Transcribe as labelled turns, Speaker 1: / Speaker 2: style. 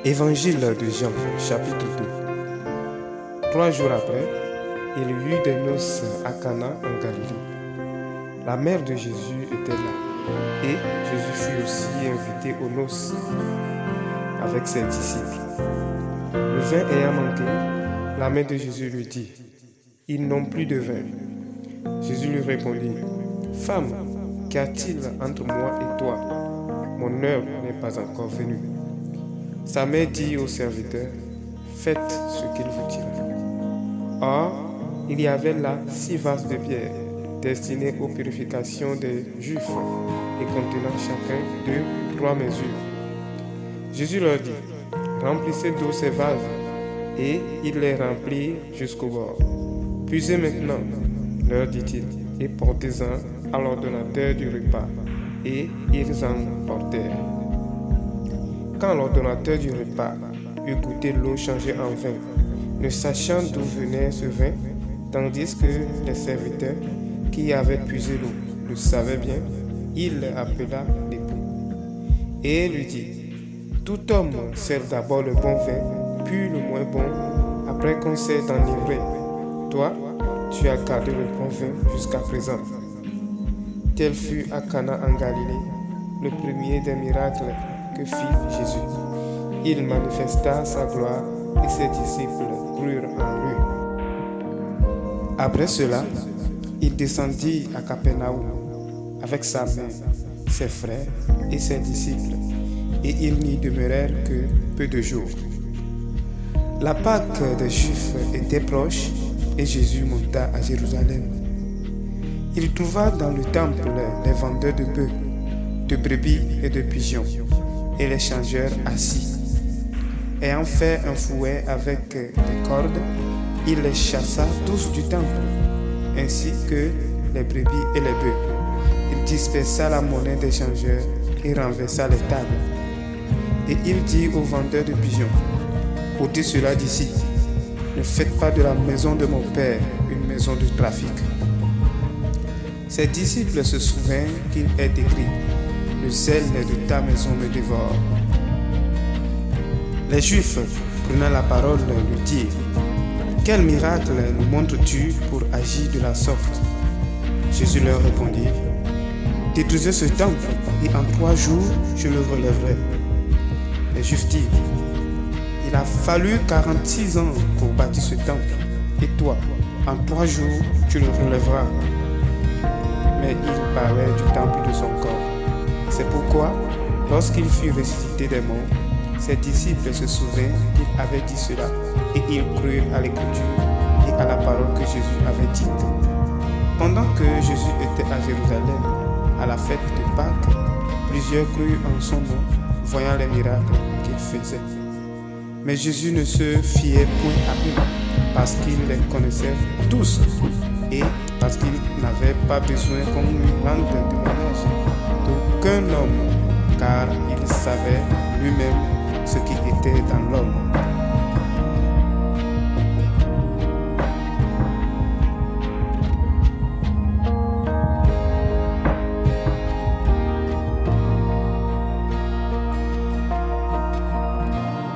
Speaker 1: Évangile de Jean, chapitre 2. 3 jours après, il y eut des noces à Cana en Galilée. La mère de Jésus était là, et Jésus fut aussi invité aux noces avec ses disciples. Le vin ayant manqué, la mère de Jésus lui dit: « Ils n'ont plus de vin. » Jésus lui répondit: « Femme, qu'y a-t-il entre moi et toi? Mon heure n'est pas encore venue. » Sa mère dit aux serviteurs: « Faites ce qu'il vous dira. » Or, il y avait là 6 vases de pierre, destinés aux purifications des Juifs, et contenant chacun 2 ou 3 mesures. Jésus leur dit: « Remplissez d'eau ces vases. » Et ils les remplirent jusqu'au bord. « Puisez maintenant, leur dit-il, et portez-en à l'ordonnateur du repas. » Et ils en portèrent. Quand l'ordonnateur du repas eut goûté l'eau changée en vin, ne sachant d'où venait ce vin, tandis que les serviteurs qui avaient puisé l'eau le savaient bien, il appela l'époux et lui dit: « Tout homme sert d'abord le bon vin, puis le moins bon, après qu'on s'est enivré. Toi, tu as gardé le bon vin jusqu'à présent. » Tel fut à Cana en Galilée le premier des miracles que fit Jésus. Il manifesta sa gloire et ses disciples crurent en lui. Après cela, il descendit à Capernaum avec sa mère, ses frères et ses disciples, et ils n'y demeurèrent que peu de jours. La Pâque des Juifs était proche et Jésus monta à Jérusalem. Il trouva dans le temple les vendeurs de bœufs, de brebis et de pigeons, et les changeurs assis. Ayant fait un fouet avec des cordes, il les chassa tous du temple, ainsi que les brebis et les bœufs. Il dispersa la monnaie des changeurs et renversa les tables. Et il dit aux vendeurs de pigeons: « Ôtez cela d'ici, ne faites pas de la maison de mon Père une maison de trafic. » Ses disciples se souvinrent qu'il est écrit: « Le zèle de ta maison me dévore. » Les Juifs, prenant la parole, lui dirent: « Quel miracle nous montres-tu pour agir de la sorte? » Jésus leur répondit: « Détruisez ce temple, et en 3 jours je le relèverai. » Les Juifs dirent: « Il a fallu 46 ans pour bâtir ce temple, et toi, en 3 jours tu le relèveras. » Mais il parlait du temple de son corps. C'est pourquoi, lorsqu'il fut ressuscité des morts, ses disciples se souvinrent qu'il avait dit cela, et ils crurent à l'écriture et à la parole que Jésus avait dite. Pendant que Jésus était à Jérusalem, à la fête de Pâques, plusieurs crurent en son nom, voyant les miracles qu'il faisait. Mais Jésus ne se fiait point à eux, parce qu'il les connaissait tous, et parce qu'il n'avait pas besoin qu'on lui rende témoignage d'aucun homme, car il savait lui-même ce qui était dans l'homme.